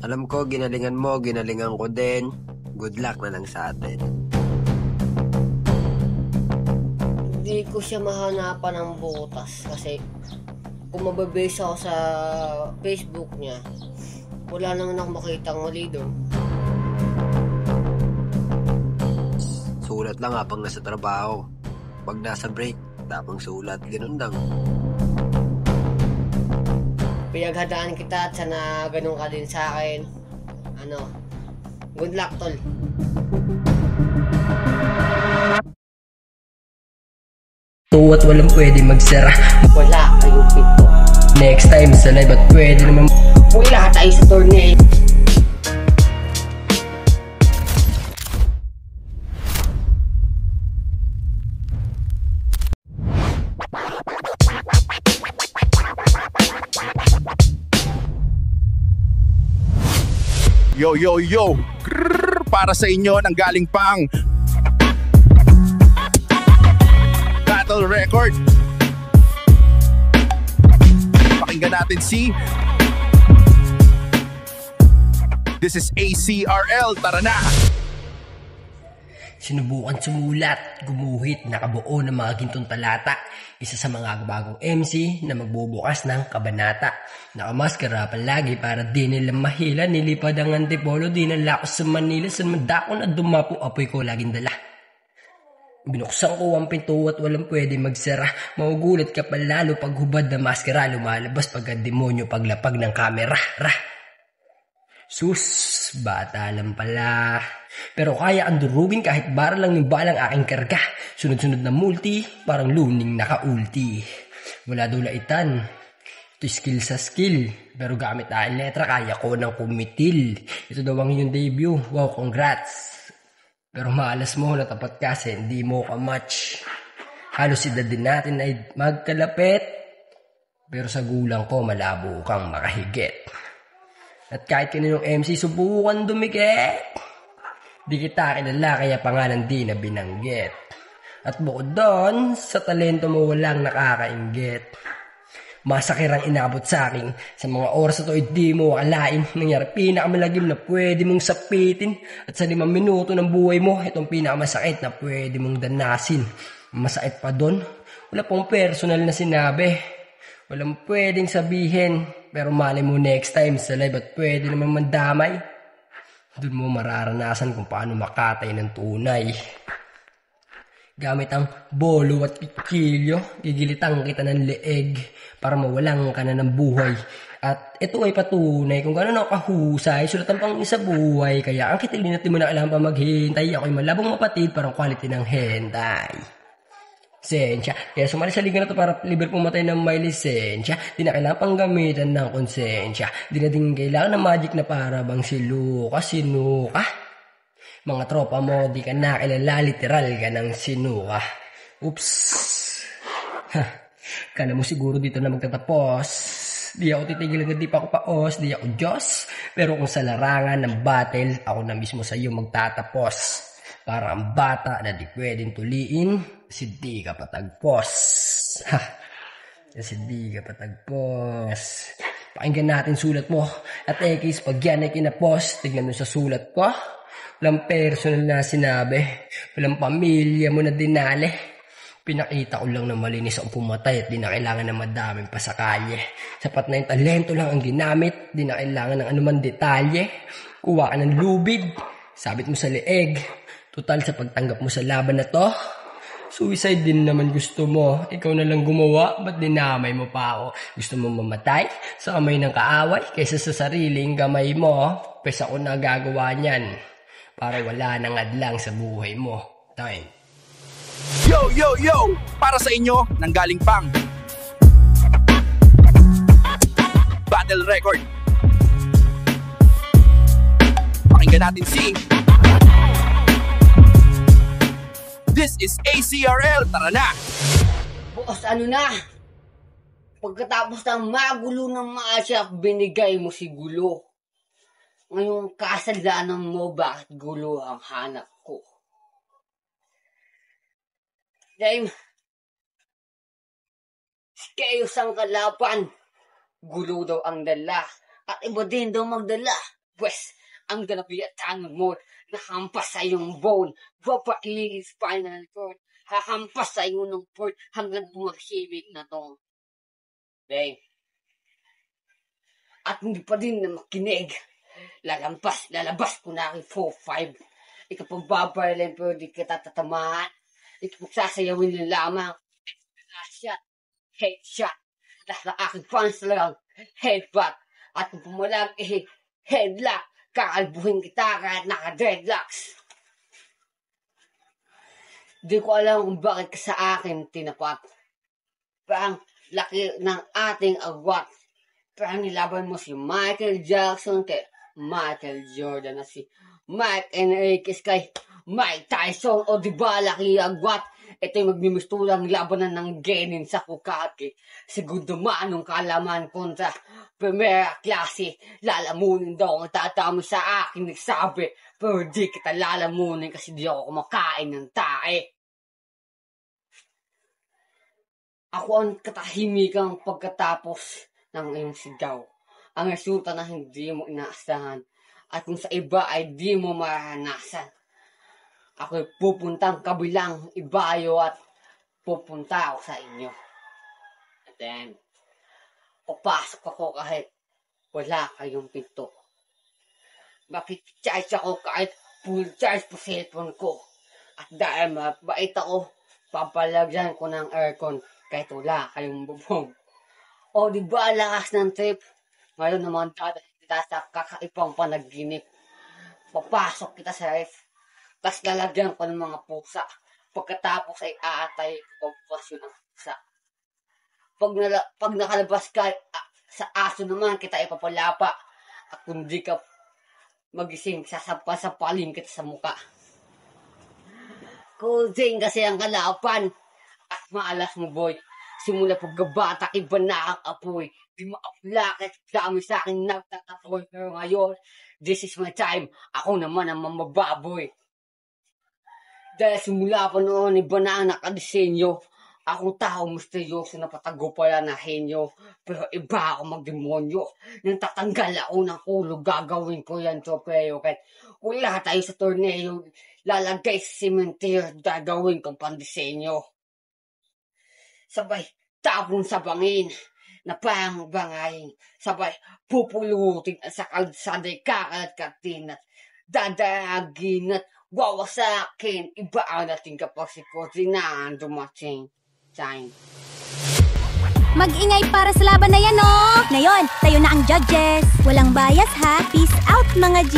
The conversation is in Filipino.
Alam ko, ginalingan mo, ginalingan ko din. Good luck na lang sa atin. Hindi ko siya mahanapan ng butas kasi kung mababase ako sa Facebook niya, wala naman ako makitang mali doon. Sulat lang habang nasa trabaho. Pag nasa break, tapang sulat, ganun lang. Pinaghadaan kita at sana ganun ka din sa akin. Good luck, tol. At walang pwede magsara. Wala kayong pito. Next time sa live at pwede naman. Wala tayo sa torneo. Yo, yo, yo! Grrr, para sa inyo nang galing pang Battle Record. Pakinggan natin si This is ACRL, tara na! Sinubukan sumulat, gumuhit, nakabuo ng mga gintong talata. Isa sa mga bagong MC na magbubukas ng kabanata. Nakamaskara palagi para di nila mahila. Nilipad ang antipolo, di nalakos sa Manila. San mandako na dumapo, apoy ko laging dala. Binuksan ko ang pinto at walang pwede magsara. Maugulat ka palalo pag hubad na maskara. Lumalabas pag ang demonyo paglapag ng kamera. Sus, bata lang pala. Pero kaya ang durugin kahit bara lang yung balang aking karga. Sunod-sunod na multi, parang luning naka-ulti. Wala dulaitan. Ito skill sa skill. Pero gamit ang letra, kaya ko nang kumitil. Ito daw ang iyong debut. Wow, congrats. Pero malas mo, natapat kasi hindi mo ka-match. Halos edad din natin ay magkalapit. Pero sa gulang ko, malabo kang makahigit. At kahit kaninong MC, subukan dumikit. Di kita kilala, kaya pangalan di na binanggit. At bukod doon, sa talento mo walang nakakainggit. Masakirang inabot sa akin. Sa mga oras na to, hindi mo akalain. Nangyari pinakamalagim na pwede mong sapitin. At sa 5 minuto ng buhay mo, itong pinakamasakit na pwede mong danasin. Masakit pa doon, wala pong personal na sinabi. Walang pwedeng sabihin. Pero malay mo next time sa live at pwede naman mandamay. Doon mo mararanasan kung paano makatay ng tunay. Gamit ang bolo at kutsilyo, gigilitan kita ng leeg para mawalan ka na ng buhay. At ito ay patunay kung gano'n ako kahusay, sulatan pang isa buhay. Kaya ang kitilin natin mo na kailangan pa maghintay. Ako'y malabong mapatid, parang quality ng hentai. Lisensya. Kaya sumali sa liga na to para libre pumatay ng may lisensya. Di na kailangan pang gamitan ng konsensya. Di na din kailangan ng magic na para bang si Luka, sinuka. Mga tropa mo, di ka nakilala, literal ka ng sinuka. Oops. Kala mo siguro dito na magtatapos. Di ako titigil hanggang di pa ako paos, di ako Diyos. Pero kung sa larangan ng battle, ako na mismo sa iyo magtatapos. Para ang bata na di pwedeng tuliin, si di ka patagpos. Si di ka patagpos. Pakinggan natin sulat mo. At ekis, pag yan ay kinapos, tignan mo sa sulat ko. Walang personal na sinabi. Walang pamilya mo na dinali. Pinakita ko lang na malinis ang pumatay at di na kailangan ng madaming pasakali. Sapat na yung talento lang ang ginamit. Di na kailangan ng anuman detalye. Kuha ka ng lubid. Sabit mo sa leeg. Total sa pagtanggap mo sa laban na to, suicide din naman gusto mo. Ikaw na lang gumawa, ba't dinamay mo pa ako? Gusto mo mamatay sa kamay ng kaaway kaysa sa sariling kamay mo? Pwes ako na gagawa niyan para wala nang adlang sa buhay mo. Time. Yo, yo, yo! Para sa inyo nang galing pang Battle Record. Pakinggan natin si This is ACRL, tara na! Boss, ano na? Pagkatapos ng magulo ng maasya, binigay mo si gulo. Ngayong kasalanan mo, bakit gulo ang hanap ko? Dahil, chaos ang kalaban, gulo daw ang dala. at iba din daw magdala. Pwes, ang ganapiatan mo, nahampas sa iyong bone, papailis spinal cord, hahampas sa iyo ng port hanggang bumahimik na tong. Bang. At hindi pa din na makinig. Lalabas ko na aking 4-5. Ikapagbabarilan pero di kita tatamaan. Ikapagsasayawin lang lamang. Headshot. Lahat ng aking fans lang. Headbutt. At kung pumalag, headlock. Kakalbuhin kita kahit naka-dreadlocks. Di ko alam kung bakit ka sa akin tinapat. Parang laki ng ating agwat. Parang nilaban mo si Michael Jackson kay Michael Jordan na si Mike Enriquez kay Mike Tyson. O diba laki agwat? Ito yung magmimistulang labanan ng genin sa Kukaki. Segundo manong kalaman kontra primera klase. Lalamunin daw ang tatami sa akin nagsabi. Pero di kita lalamunin kasi di ako kumakain ng tae. Ako ang katahimikang pagkatapos ng iyong sigaw. Ang resulta na hindi mo inaasahan. At kung sa iba ay di mo maranasan. Ako'y pupuntang kabilang ibayo at pupunta ako sa inyo. And then, papasok ako kahit wala kayong pinto. Makikicharge ako kahit full charge po cellphone ko. At dahil mabait ako, papalagyan ko ng aircon kahit wala kayong bubong. O diba lakas ng trip? Ngayon naman dadahin kita sa kakaipang panaginip. Papasok kita sa ref. Tapos lalagyan ko ng mga pusa. Pagkatapos ay aatay ko pagpasyon ng pusa. Pag nakalabas ka sa aso naman, kita ipapalapa. At kung di ka magising, sasapalin kita sa muka. Kusing kasi ang kalapan. At maalas mo boy. Simula pagkabata, iba na ang apoy. Di maapla, dami sa akin nagtatapoy. Pero ngayon, this is my time. Ako naman ang mamababoy. Dahil simula pa noon, iba na ang nakadisenyo. Akong tao misteryoso na patago pala na henyo. Pero iba ako magdemonyo. Nang tatanggal ako ng ulo, gagawin ko yan tropeo. Kahit wala tayo sa torneo, lalagay sa cemetery, gagawin kong pandisenyo. Sabay tapon sa bangin na parang bangayin. Sabay pupulutin sa kalsada'y kakalat-katin at dadagin at wawasakin. Iba ang natin kapag si Cortina dumating. Time. Mag-ingay para sa laban na yan, no? Ngayon, tayo na ang judges. Walang bias, ha? Peace out, mga G!